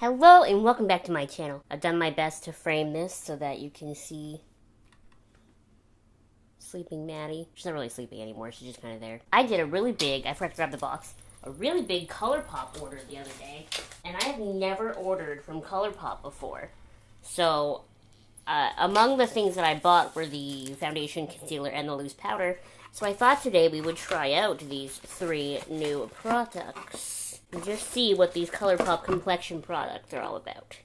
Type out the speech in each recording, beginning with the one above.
Hello and welcome back to my channel. I've done my best to frame this so that you can see sleeping Maddie. She's not really sleeping anymore, she's just kind of there. I did a really big, I forgot to grab the box, a really big ColourPop order the other day, and I have never ordered from ColourPop before. So, among the things that I bought were the foundation, concealer, and the loose powder. So I thought today we would try out these 3 new products and just see what these ColourPop Complexion products are all about.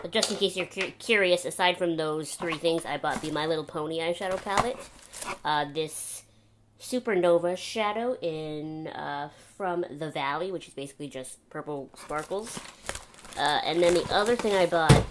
But just in case you're curious, aside from those 3 things, I bought the My Little Pony eyeshadow palette, this Supernova shadow in From the Valley, which is basically just purple sparkles, and then the other thing I bought,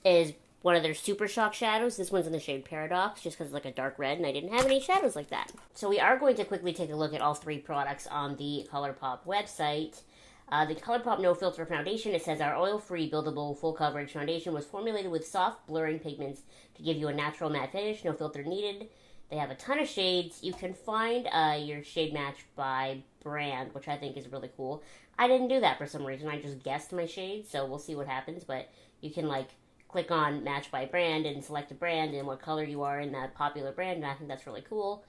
is one of their Super Shock shadows. This one's in the shade Paradox, just because it's like a dark red, and I didn't have any shadows like that. So we are going to quickly take a look at all 3 products on the ColourPop website. The ColourPop No Filter Foundation, it says our oil-free, buildable, full-coverage foundation was formulated with soft, blurring pigments to give you a natural matte finish, no filter needed. They have a ton of shades. You can find your shade match by brand, which I think is really cool. I didn't do that for some reason. I just guessed my shades, so we'll see what happens, but you can, click on match by brand and select a brand and what color you are in that popular brand, and I think that's really cool.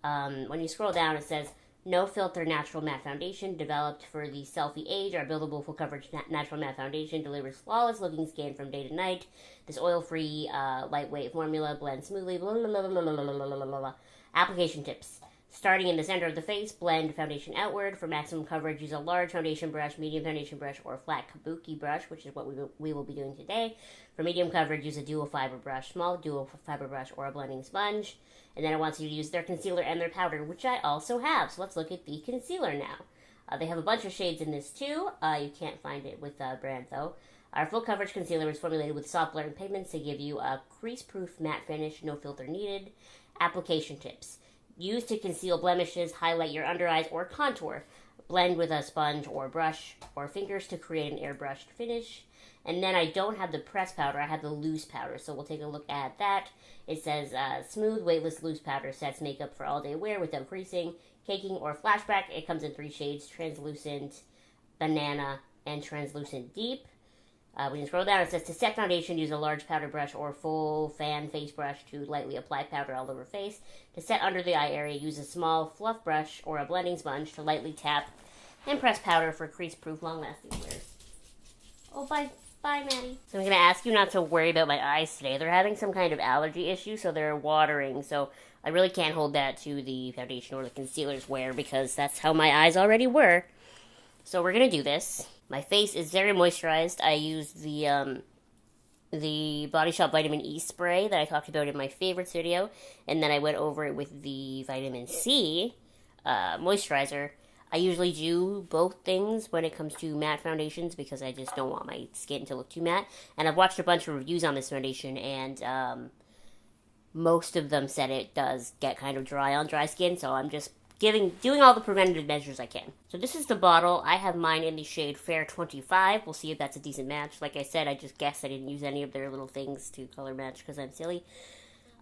When you scroll down, it says, No Filter Natural Matte Foundation, developed for the selfie age. Our buildable full coverage natural matte foundation delivers flawless looking skin from day to night. This oil-free, lightweight formula blends smoothly. Blah, blah, blah, blah, blah, blah, blah, blah, blah. Application tips. Starting in the center of the face, blend foundation outward. For maximum coverage, use a large foundation brush, medium foundation brush, or a flat kabuki brush, which is what we will be doing today. For medium coverage, use a dual fiber brush, small dual fiber brush, or a blending sponge. And then it wants you to use their concealer and their powder, which I also have. So let's look at the concealer now. They have a bunch of shades in this too. You can't find it with brand though. Our full coverage concealer is formulated with soft blurring pigments to give you a crease-proof matte finish, no filter needed. Application tips. Use to conceal blemishes, highlight your under eyes, or contour. Blend with a sponge or brush or fingers to create an airbrushed finish. And then I don't have the pressed powder, I have the loose powder, so we'll take a look at that. It says, smooth, weightless loose powder sets makeup for all-day wear without creasing, caking, or flashback. It comes in 3 shades, translucent, banana, and translucent deep. When you scroll down, it says to set foundation, use a large powder brush or full fan face brush to lightly apply powder all over face. To set under the eye area, use a small fluff brush or a blending sponge to lightly tap and press powder for crease-proof, long-lasting wear. Oh, bye, Maddie. So I'm going to ask you not to worry about my eyes today. They're having some kind of allergy issue, so they're watering. So I really can't hold that to the foundation or the concealer's wear because that's how my eyes already were. So we're going to do this. My face is very moisturized. I used the Body Shop Vitamin E spray that I talked about in my favorites video, and then I went over it with the Vitamin C moisturizer. I usually do both things when it comes to matte foundations because I just don't want my skin to look too matte. And I've watched a bunch of reviews on this foundation, and most of them said it does get kind of dry on dry skin, so I'm just doing all the preventative measures I can. So this is the bottle. I have mine in the shade Fair 25. We'll see if that's a decent match. Like I said, I just guessed. I didn't use any of their little things to color match because I'm silly.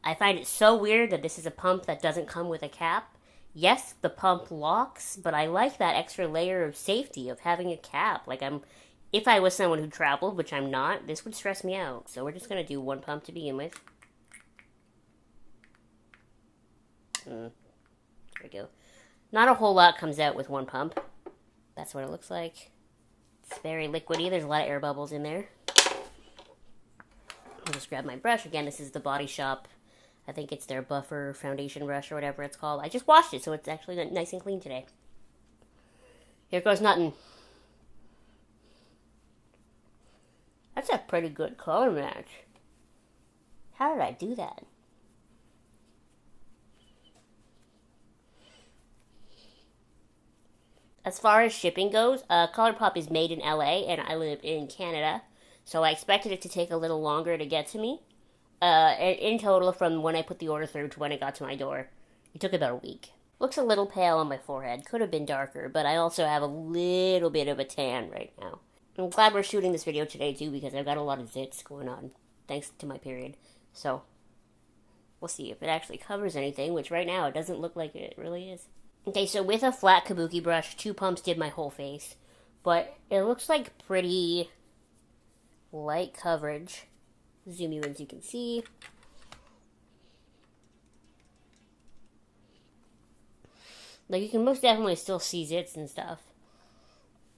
I find it so weird that this is a pump that doesn't come with a cap. Yes, the pump locks, but I like that extra layer of safety of having a cap. If I was someone who traveled, which I'm not, this would stress me out. So we're just going to do 1 pump to begin with. There we go. Not a whole lot comes out with 1 pump. That's what it looks like. It's very liquidy. There's a lot of air bubbles in there. I'll just grab my brush. Again, this is the Body Shop. I think it's their Buffer Foundation brush or whatever it's called. I just washed it, so it's actually nice and clean today. Here goes nothing. That's a pretty good color match. How did I do that? As far as shipping goes, ColourPop is made in LA, and I live in Canada, so I expected it to take a little longer to get to me. In total, from when I put the order through to when it got to my door, it took about a week. Looks a little pale on my forehead. Could have been darker, but I also have a little bit of a tan right now. I'm glad we're shooting this video today, too, because I've got a lot of zits going on, thanks to my period. So, we'll see if it actually covers anything, which right now it doesn't look like it really is. Okay, so with a flat kabuki brush, 2 pumps did my whole face. But it looks like pretty light coverage. Zoom you in so you can see. Like, you can most definitely still see zits and stuff.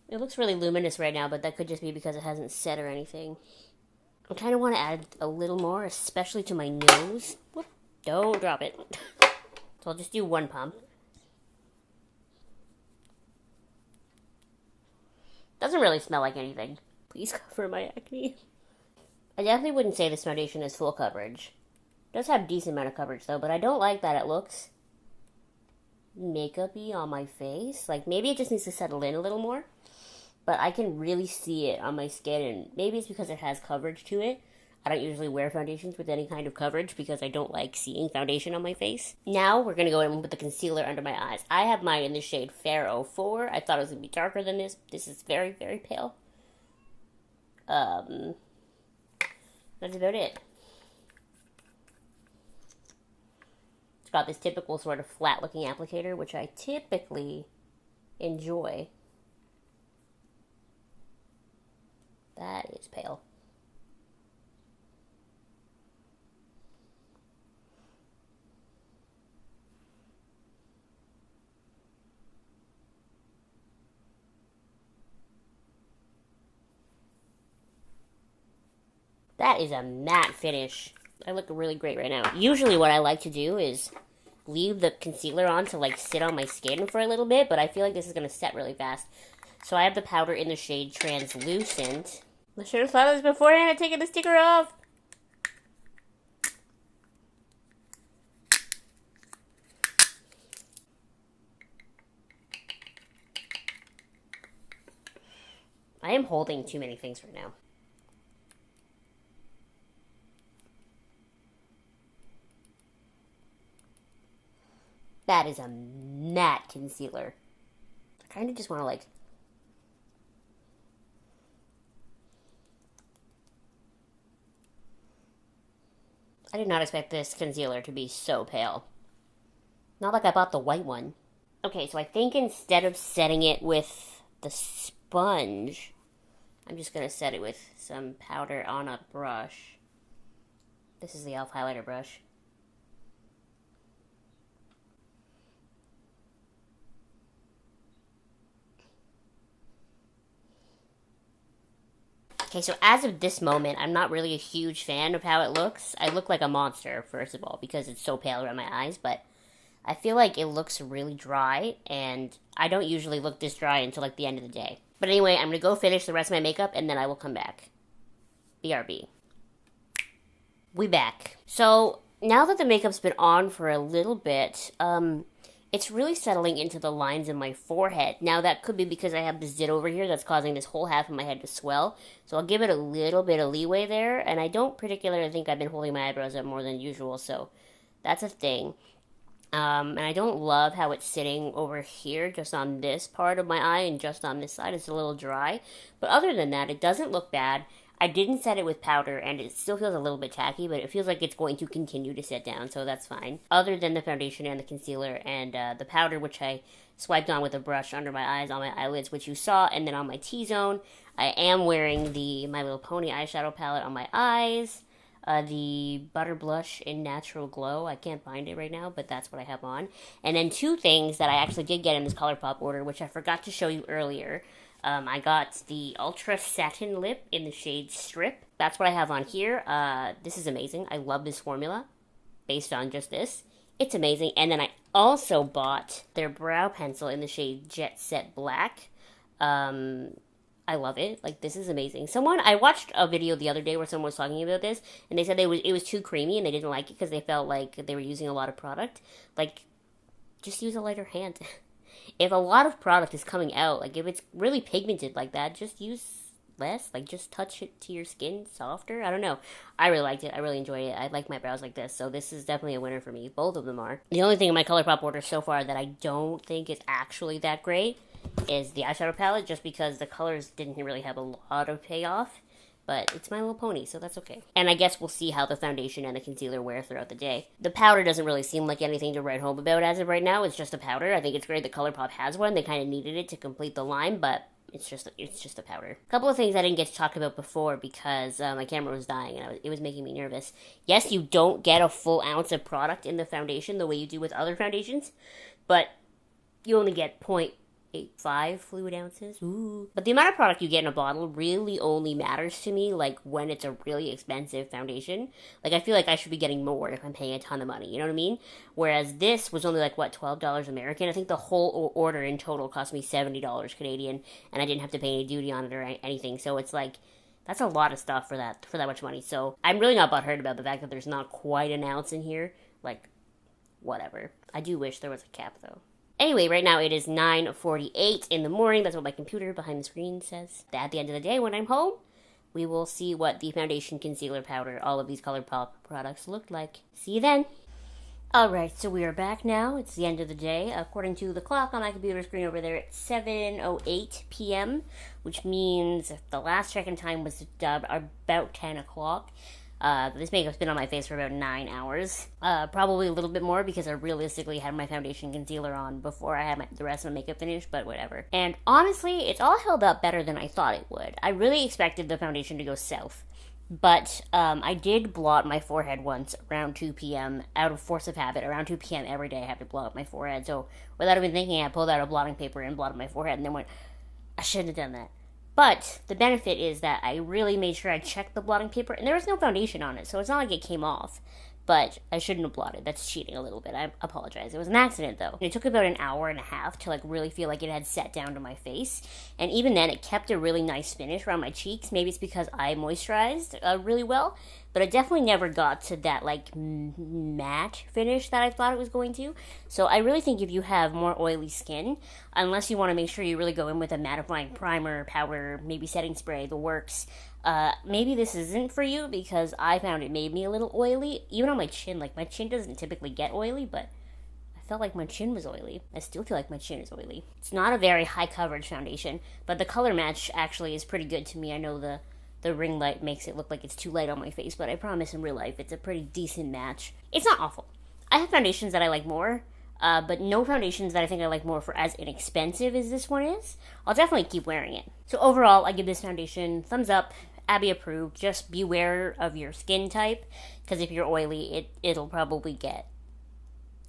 It looks really luminous right now, but that could just be because it hasn't set or anything. I kind of want to add a little more, especially to my nose. Whoop, don't drop it. So I'll just do one pump. Doesn't really smell like anything. Please cover my acne. I definitely wouldn't say this foundation is full coverage. It does have a decent amount of coverage though, but I don't like that it looks makeup-y on my face. Like, maybe it just needs to settle in a little more. But I can really see it on my skin, and maybe it's because it has coverage to it. I don't usually wear foundations with any kind of coverage because I don't like seeing foundation on my face. Now we're going to go in with the concealer under my eyes. I have mine in the shade Fair 04. I thought it was going to be darker than this. This is very, very pale. That's about it. It's got this typical sort of flat-looking applicator, which I typically enjoy. That is pale. That is a matte finish. I look really great right now. Usually what I like to do is leave the concealer on to like sit on my skin for a little bit, but I feel like this is going to set really fast. So I have the powder in the shade Translucent. I should have thought of this beforehand and taken the sticker off. I am holding too many things right now. That is a matte concealer. I kind of just want to like... I did not expect this concealer to be so pale. Not like I bought the white one. Okay, so I think instead of setting it with the sponge, I'm just going to set it with some powder on a brush. This is the e.l.f. highlighter brush. Okay, so as of this moment, I'm not really a huge fan of how it looks. I look like a monster, first of all, because it's so pale around my eyes, but I feel like it looks really dry, and I don't usually look this dry until like the end of the day. But anyway, I'm going to go finish the rest of my makeup, and then I will come back. BRB. We back. So, now that the makeup's been on for a little bit, it's really settling into the lines in my forehead. Now, that could be because I have this zit over here that's causing this whole half of my head to swell. So I'll give it a little bit of leeway there. And I don't particularly think I've been holding my eyebrows up more than usual. So that's a thing. And I don't love how it's sitting over here just on this part of my eye and just on this side. It's a little dry. But other than that, it doesn't look bad. I didn't set it with powder, and it still feels a little bit tacky, but it feels like it's going to continue to set down, so that's fine. Other than the foundation and the concealer and the powder, which I swiped on with a brush under my eyes, on my eyelids, which you saw, and then on my T-zone, I am wearing the My Little Pony eyeshadow palette on my eyes, the Butter Blush in Natural Glow. I can't find it right now, but that's what I have on. And then two things that I actually did get in this ColourPop order, which I forgot to show you earlier. I got the Ultra Satin Lip in the shade Strip. That's what I have on here. This is amazing. I love this formula based on just this. It's amazing. And then I also bought their brow pencil in the shade Jet Set Black. I love it. Like, this is amazing. I watched a video the other day where someone was talking about this, and they said it was too creamy and they didn't like it because they felt like they were using a lot of product. Like, just use a lighter hand. If a lot of product is coming out, like if it's really pigmented like that, just use less. Like just touch it to your skin softer. I don't know. I really liked it. I really enjoyed it. I like my brows like this, so this is definitely a winner for me. Both of them are. The only thing in my ColourPop order so far that I don't think is actually that great is the eyeshadow palette, just because the colors didn't really have a lot of payoff. But it's My Little Pony, so that's okay. And I guess we'll see how the foundation and the concealer wear throughout the day. The powder doesn't really seem like anything to write home about as of right now. It's just a powder. I think it's great that ColourPop has one. They kind of needed it to complete the line, but It's just a powder. A couple of things I didn't get to talk about before because my camera was dying and it was making me nervous. Yes, you don't get a full ounce of product in the foundation the way you do with other foundations, but you only get 0.85 fluid ounces. Ooh. But the amount of product you get in a bottle really only matters to me, like, when it's a really expensive foundation. Like, I feel like I should be getting more if I'm paying a ton of money, you know what I mean? Whereas this was only, like, what, $12 American? I think the whole order in total cost me $70 Canadian, and I didn't have to pay any duty on it or anything, so it's like, that's a lot of stuff for that much money. So I'm really not butthurt about the fact that there's not quite an ounce in here. Like, whatever. I do wish there was a cap, though. Anyway, right now it is 9:48 in the morning. That's what my computer behind the screen says. At the end of the day, when I'm home, we will see what the foundation, concealer, powder, all of these ColourPop products look like. See you then. Alright, so we are back now. It's the end of the day. According to the clock on my computer screen over there, it's 7:08 p.m., which means the last check-in time was about 10 o'clock. This makeup's been on my face for about 9 hours. Probably a little bit more because I realistically had my foundation concealer on before I had the rest of my makeup finished, but whatever. And honestly, it's all held up better than I thought it would. I really expected the foundation to go south. But I did blot my forehead once around 2 p.m. out of force of habit. Around 2 p.m. every day I have to blot my forehead. So without even thinking, I pulled out a blotting paper and blotted my forehead and then went, I shouldn't have done that. But the benefit is that I really made sure I checked the blotting paper, and there was no foundation on it, so it's not like it came off. But I shouldn't have blotted. That's cheating a little bit. I apologize. It was an accident, though. It took about an hour and a half to, like, really feel like it had set down to my face. And even then, it kept a really nice finish around my cheeks. Maybe it's because I moisturized really well. But it definitely never got to that, like, matte finish that I thought it was going to. So I really think if you have more oily skin, unless you want to make sure you really go in with a mattifying primer, powder, maybe setting spray, the works, maybe this isn't for you because I found it made me a little oily. Even on my chin, like, my chin doesn't typically get oily, but I felt like my chin was oily. I still feel like my chin is oily. It's not a very high coverage foundation, but the color match actually is pretty good to me. I know the ring light makes it look like it's too light on my face, but I promise in real life it's a pretty decent match. It's not awful. I have foundations that I like more, but no foundations that I think I like more for as inexpensive as this one is. I'll definitely keep wearing it. So overall, I give this foundation thumbs up. Abby approved. Just beware of your skin type, because if you're oily, it'll probably get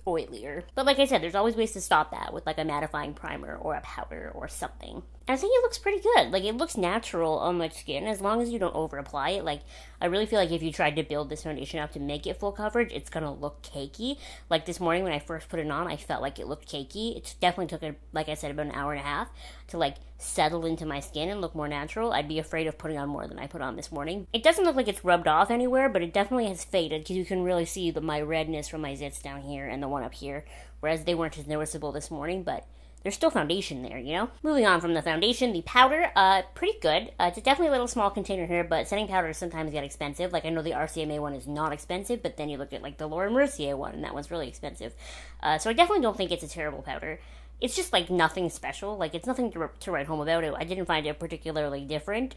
oilier. But like I said, there's always ways to stop that with like a mattifying primer or a powder or something. And I think it looks pretty good. Like, it looks natural on my skin as long as you don't over apply it. Like, I really feel like if you tried to build this foundation up to make it full coverage, it's gonna look cakey. Like this morning when I first put it on, I felt like it looked cakey. It definitely took, like I said, about an hour and a half to like settle into my skin and look more natural. I'd be afraid of putting on more than I put on this morning. It doesn't look like it's rubbed off anywhere, but it definitely has faded because you can really see my redness from my zits down here and the one up here, whereas they weren't as noticeable this morning, but there's still foundation there, you know? Moving on from the foundation, the powder, pretty good. It's definitely a little small container here, but setting powders sometimes get expensive. Like, I know the RCMA one is not expensive, but then you look at, like, the Laura Mercier one, and that one's really expensive. So I definitely don't think it's a terrible powder. It's just, like, nothing special. Like, it's nothing to write home about it. I didn't find it particularly different.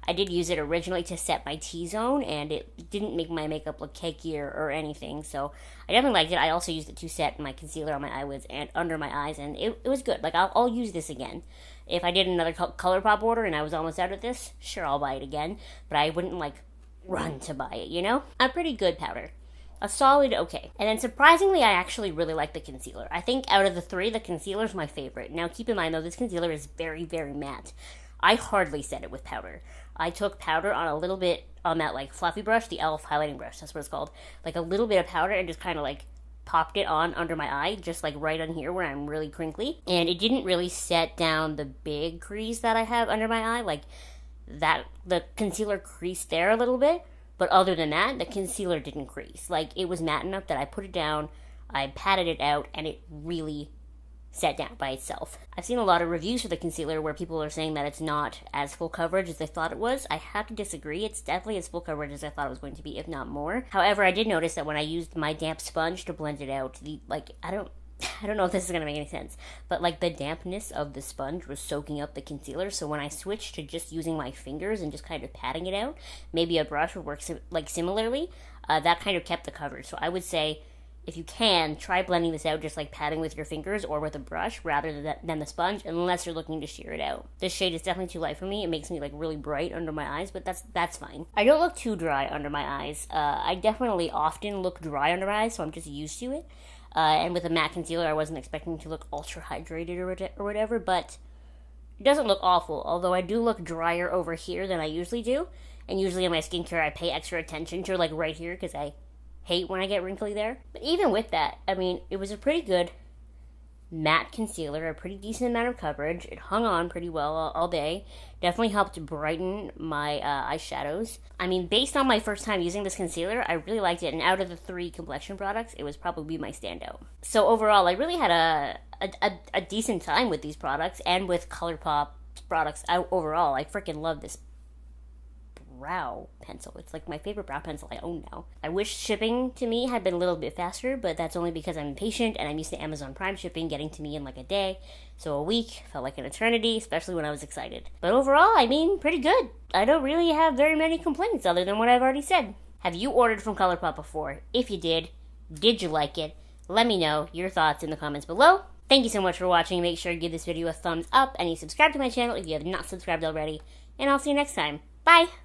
I did use it originally to set my T-zone, and it didn't make my makeup look cakier or anything, so I definitely liked it. I also used it to set my concealer on my eyelids and under my eyes, and it was good. Like, I'll use this again. If I did another ColourPop order and I was almost out of this, sure, I'll buy it again, but I wouldn't, like, run to buy it, you know? A pretty good powder. A solid okay. And then surprisingly, I actually really like the concealer. I think out of the three, the concealer's my favorite. Now, keep in mind, though, this concealer is very, very matte. I hardly set it with powder. I took powder on a little bit on that, like, fluffy brush, the e.l.f. highlighting brush, that's what it's called. Like, a little bit of powder and just kind of, like, popped it on under my eye, just, like, right on here where I'm really crinkly. And it didn't really set down the big crease that I have under my eye. Like, that, the concealer creased there a little bit. But other than that, the concealer didn't crease. Like, it was matte enough that I put it down, I patted it out, and it really set down by itself. I've seen a lot of reviews for the concealer where people are saying that it's not as full coverage as they thought it was. I have to disagree. It's definitely as full coverage as I thought it was going to be, if not more. However, I did notice that when I used my damp sponge to blend it out, I don't know if this is going to make any sense, but like the dampness of the sponge was soaking up the concealer, so when I switched to just using my fingers and just kind of patting it out, maybe a brush would work like similarly, that kind of kept the coverage. So I would say if you can, try blending this out just like patting with your fingers or with a brush rather than the sponge, unless you're looking to sheer it out. This shade is definitely too light for me. It makes me like really bright under my eyes, but that's fine. I don't look too dry under my eyes. I definitely often look dry under my eyes, so I'm just used to it. And with a matte concealer, I wasn't expecting to look ultra hydrated or whatever, but it doesn't look awful, although I do look drier over here than I usually do. And usually in my skincare, I pay extra attention to like right here because I hate when I get wrinkly there. But even with that, I mean, it was a pretty good matte concealer, a pretty decent amount of coverage. It hung on pretty well all day. Definitely helped brighten my eyeshadows. I mean, based on my first time using this concealer, I really liked it. And out of the 3 Complexion products, it was probably my standout. So overall, I really had a decent time with these products and with ColourPop products overall. I freaking love this brow pencil. It's like my favorite brow pencil I own now. I wish shipping to me had been a little bit faster, but that's only because I'm impatient and I'm used to Amazon Prime shipping getting to me in like a day. So a week felt like an eternity, especially when I was excited. But overall, I mean, pretty good. I don't really have very many complaints other than what I've already said. Have you ordered from ColourPop before? If you did you like it? Let me know your thoughts in the comments below. Thank you so much for watching. Make sure you give this video a thumbs up and you subscribe to my channel if you have not subscribed already. And I'll see you next time. Bye!